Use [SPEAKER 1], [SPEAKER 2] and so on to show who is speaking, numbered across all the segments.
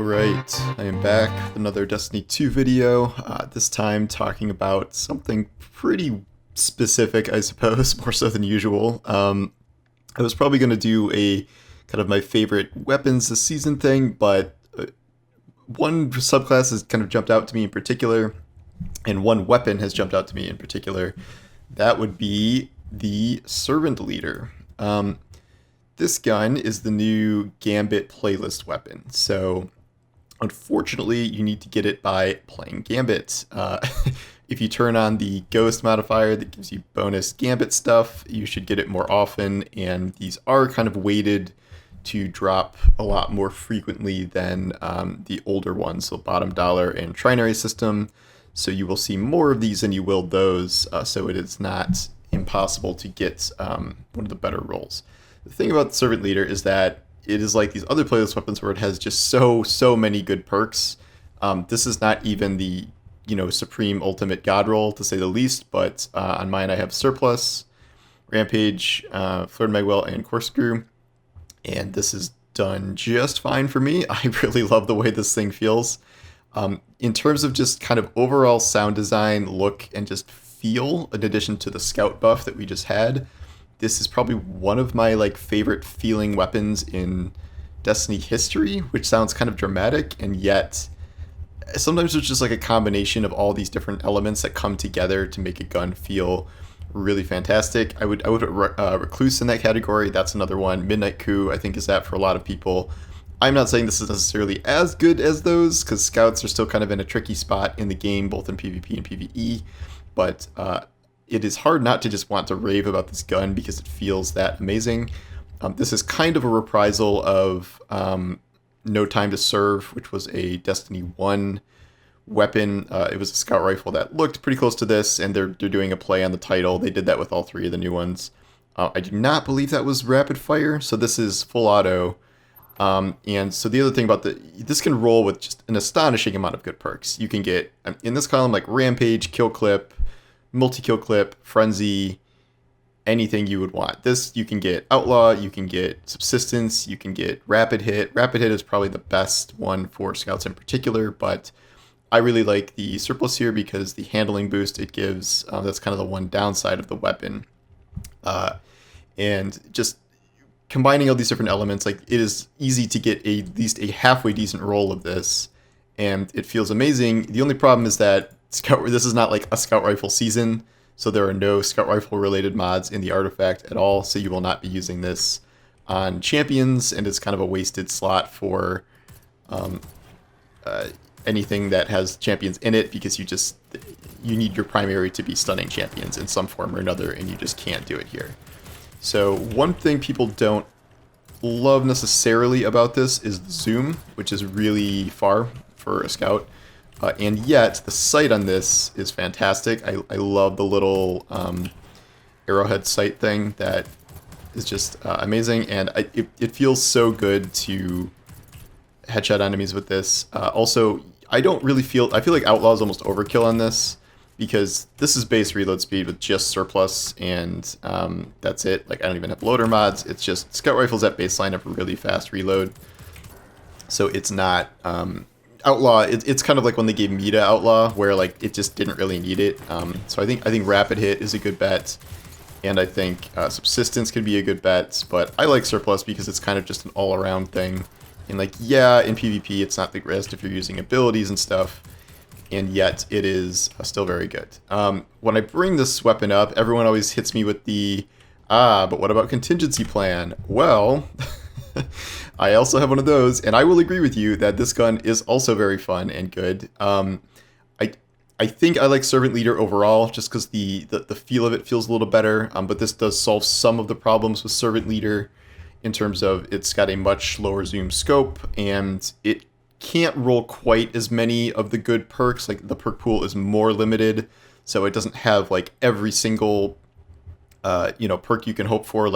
[SPEAKER 1] Alright, I am back with another Destiny 2 video, this time talking about something pretty specific, I suppose, more so than usual. I was probably going to do a kind of my favorite weapons this season thing, but one subclass has kind of jumped out to me in particular, and one weapon has jumped out to me in particular. That would be the Servant Leader. This gun is the new Gambit playlist weapon, so unfortunately you need to get it by playing Gambit. If you turn on the Ghost modifier that gives you bonus Gambit stuff, you should get it more often, and these are kind of weighted to drop a lot more frequently than the older ones, so bottom dollar and trinary system, so you will see more of these than you will those, so it is not impossible to get one of the better rolls. The thing about the Servant Leader is that it is like these other playlist weapons where it has just so many good perks. This is not even the supreme ultimate god roll, to say the least, but on mine I have Surplus, Rampage, Flirt Magwell, and Corkscrew, and this is done just fine for me. I really love the way this thing feels. In terms of just kind of overall sound design, look, and just feel, in addition to the scout buff that we just had, this is probably one of my favorite feeling weapons in Destiny history, which sounds kind of dramatic, and yet sometimes it's just like a combination of all these different elements that come together to make a gun feel really fantastic. I would put Recluse in that category. That's another one. Midnight Coup, I think, is that for a lot of people. I'm not saying this is necessarily as good as those, because scouts are still kind of in a tricky spot in the game, both in PvP and PvE, but it is hard not to just want to rave about this gun because it feels that amazing. This is kind of a reprisal of No Time to Serve, which was a Destiny 1 weapon. It was a scout rifle that looked pretty close to this, and they're doing a play on the title. They did that with all three of the new ones. I do not believe that was rapid fire, so this is full auto. And so the other thing about this can roll with just an astonishing amount of good perks. You can get, in this column, like Rampage, Kill Clip, Multi-Kill Clip, Frenzy, anything you would want. This, you can get Outlaw, you can get Subsistence, you can get Rapid Hit. Rapid Hit is probably the best one for scouts in particular, but I really like the Surplus here because the handling boost it gives, that's kind of the one downside of the weapon. And just combining all these different elements, it is easy to get at least a halfway decent roll of this, and it feels amazing. The only problem is that this is not like a scout rifle season, so there are no scout rifle related mods in the artifact at all, so you will not be using this on champions, and it's kind of a wasted slot for anything that has champions in it, because you need your primary to be stunning champions in some form or another, and you just can't do it here. So one thing people don't love necessarily about this is the zoom, which is really far for a scout. And yet, the sight on this is fantastic. I love the little arrowhead sight thing that is just amazing, and it feels so good to headshot enemies with this. Also, I feel like Outlaw is almost overkill on this, because this is base reload speed with just Surplus, and that's it. I don't even have loader mods. It's just scout rifles at baseline have a really fast reload, so it's not... Outlaw, it's kind of like when they gave me to Outlaw, where it just didn't really need it. So I think Rapid Hit is a good bet, and I think Subsistence can be a good bet. But I like Surplus because it's kind of just an all-around thing. And yeah, in PvP it's not the greatest if you're using abilities and stuff, and yet it is still very good. When I bring this weapon up, everyone always hits me with the but what about contingency plan? Well. I also have one of those, and I will agree with you that this gun is also very fun and good. I think I like Servant Leader overall, just because the feel of it feels a little better, but this does solve some of the problems with Servant Leader in terms of it's got a much lower zoom scope, and it can't roll quite as many of the good perks. The perk pool is more limited, so it doesn't have every single perk you can hope for.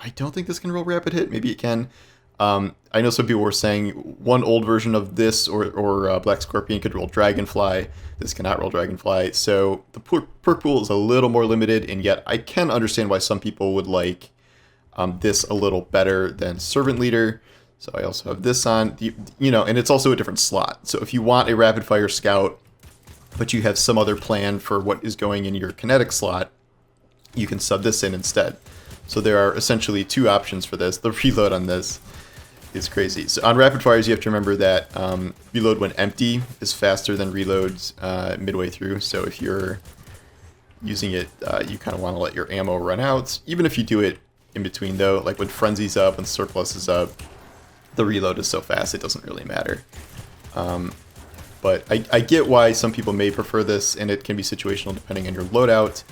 [SPEAKER 1] I don't think this can roll Rapid Hit. Maybe it can. I know some people were saying one old version of this or Black Scorpion could roll Dragonfly. This cannot roll Dragonfly. So the perk pool is a little more limited, and yet I can understand why some people would like this a little better than Servant Leader. So I also have this on, and it's also a different slot. So if you want a rapid fire scout, but you have some other plan for what is going in your kinetic slot, you can sub this in instead. So there are essentially two options for this. The reload on this is crazy. So on rapid fires, you have to remember that reload when empty is faster than reloads midway through. So if you're using it, you kind of want to let your ammo run out. Even if you do it in between, though, like when Frenzy's up, when Surplus is up, the reload is so fast it doesn't really matter. But I get why some people may prefer this, and it can be situational depending on your loadout.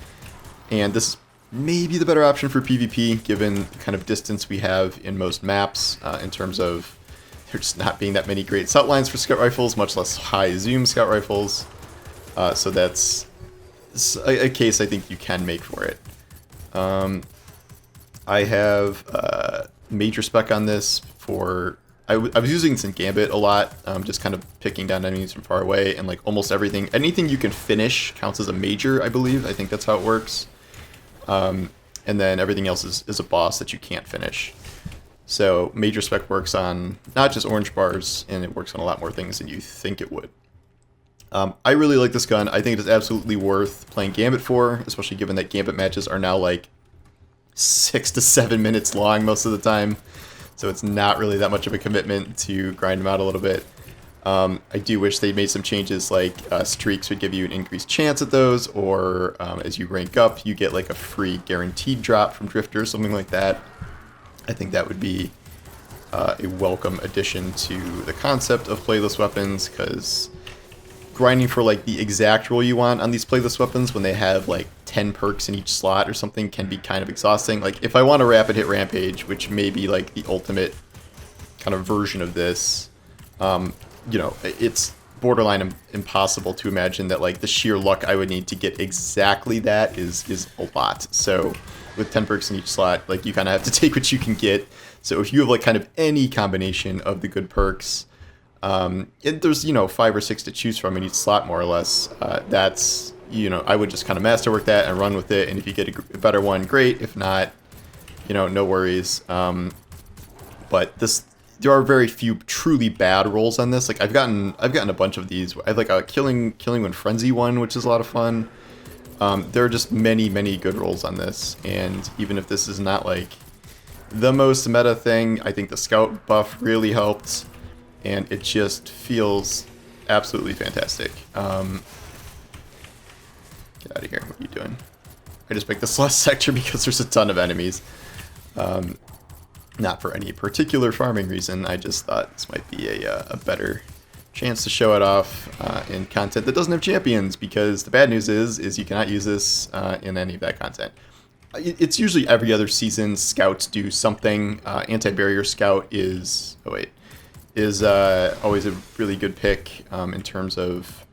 [SPEAKER 1] And this is maybe the better option for PvP, given the kind of distance we have in most maps, in terms of there just not being that many great sight lines for scout rifles, much less high zoom scout rifles. So that's a case I think you can make for it. I have major spec on this for... I was using this in Gambit a lot, just kind of picking down enemies from far away, and like almost anything you can finish counts as a major, I believe. I think that's how it works. And then everything else is a boss that you can't finish. So major spec works on not just orange bars, and it works on a lot more things than you think it would. I really like this gun. I think it is absolutely worth playing Gambit for, especially given that Gambit matches are now like 6 to 7 minutes long most of the time. So it's not really that much of a commitment to grind them out a little bit. I do wish they made some changes, like streaks would give you an increased chance at those, or as you rank up, you get like a free guaranteed drop from Drifter, something like that. I think that would be a welcome addition to the concept of playlist weapons, because grinding for like the exact roll you want on these playlist weapons when they have like 10 perks in each slot or something can be kind of exhausting. Like if I want a rapid hit rampage, which may be like the ultimate kind of version of this, it's borderline impossible to imagine that like the sheer luck I would need to get exactly that is a lot. So with 10 perks in each slot, like you kind of have to take what you can get. So if you have like kind of any combination of the good perks, there's 5 or 6 to choose from in each slot more or less. That's I would just kind of masterwork that and run with it, and if you get a better one, great. If not, no worries. But there are very few truly bad rolls on this. Like I've gotten a bunch of these. I have like a killing when Frenzy one, which is a lot of fun. There are just many good rolls on this, and even if this is not like the most meta thing, I think the scout buff really helped, and it just feels absolutely fantastic. Get out of here. What are you doing? I just picked this last sector because there's a ton of enemies. Not for any particular farming reason. I just thought this might be a better chance to show it off in content that doesn't have champions, because the bad news is you cannot use this in any of that content. It's usually every other season scouts do something. Anti-barrier scout is always a really good pick in terms of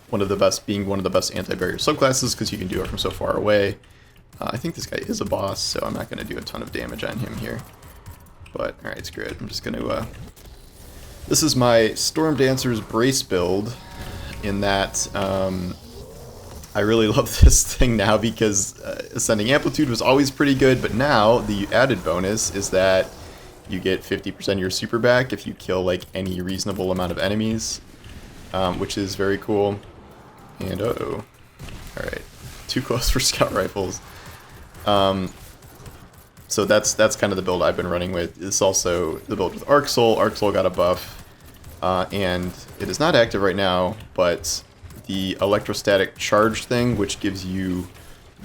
[SPEAKER 1] one of the best anti-barrier subclasses, because you can do it from so far away. I think this guy is a boss, so I'm not going to do a ton of damage on him here. But alright, screw it. I'm just going to... This is my Storm Dancer's Brace build, in that I really love this thing now, because Ascending Amplitude was always pretty good, but now the added bonus is that you get 50% of your super back if you kill like any reasonable amount of enemies, which is very cool. And alright, too close for scout rifles. So that's kind of the build I've been running with. It's also the build with Arc Soul. Arc Soul got a buff, and it is not active right now, but the electrostatic charge thing, which gives you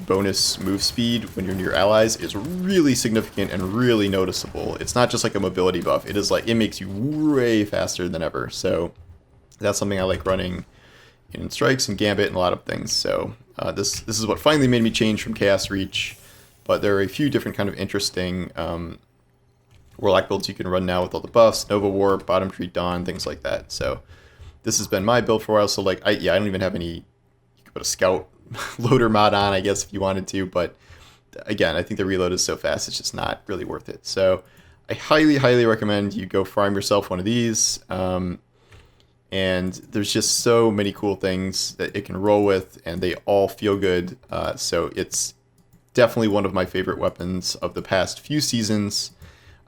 [SPEAKER 1] bonus move speed when you're near allies, is really significant and really noticeable. It's not just like a mobility buff. It is like, it makes you way faster than ever. So that's something I like running in strikes and Gambit and a lot of things. So this is what finally made me change from Chaos Reach. But there are a few different kind of interesting Warlock builds you can run now with all the buffs, Nova Warp, Bottom Tree Dawn, things like that. So this has been my build for a while. So like, I don't even have any. You could put a Scout loader mod on, I guess, if you wanted to. But again, I think the reload is so fast, it's just not really worth it. So I highly recommend you go farm yourself one of these. And there's just so many cool things that it can roll with, and they all feel good. So it's definitely one of my favorite weapons of the past few seasons.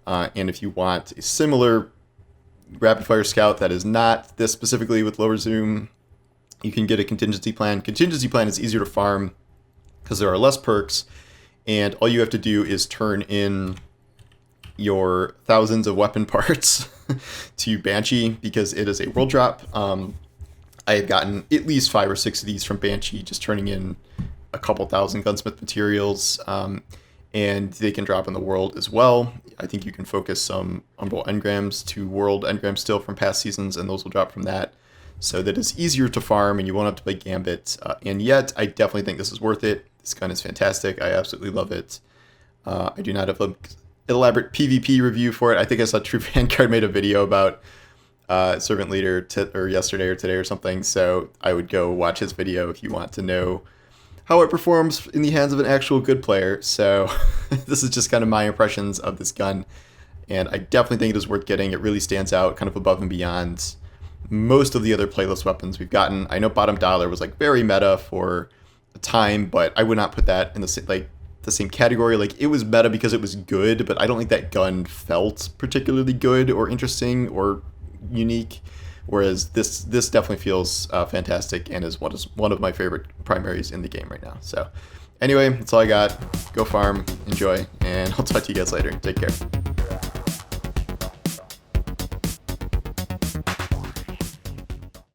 [SPEAKER 1] And if you want a similar rapid fire scout that is not this specifically with lower zoom, you can get a contingency plan. Contingency plan is easier to farm because there are less perks, and all you have to do is turn in your thousands of weapon parts to Banshee because it is a world drop. I had gotten at least 5 or 6 of these from Banshee, just turning in a couple thousand gunsmith materials, and they can drop in the world as well. I think you can focus some Umbral engrams to world engrams still from past seasons, and those will drop from that. So that it's easier to farm and you won't have to play Gambit. And yet, I definitely think this is worth it. This gun is fantastic. I absolutely love it. I do not have an elaborate PvP review for it. I think I saw True Vanguard made a video about Servant Leader or yesterday or today or something. So I would go watch his video if you want to know how it performs in the hands of an actual good player. So this is just kind of my impressions of this gun. And I definitely think it is worth getting. It really stands out kind of above and beyond most of the other playlist weapons we've gotten. I know Bottom Dollar was like very meta for a time, but I would not put that in the same category. Like, it was meta because it was good, but I don't think that gun felt particularly good or interesting or unique. Whereas this definitely feels fantastic and is one of my favorite primaries in the game right now. So anyway, that's all I got. Go farm, enjoy, and I'll talk to you guys later. Take care.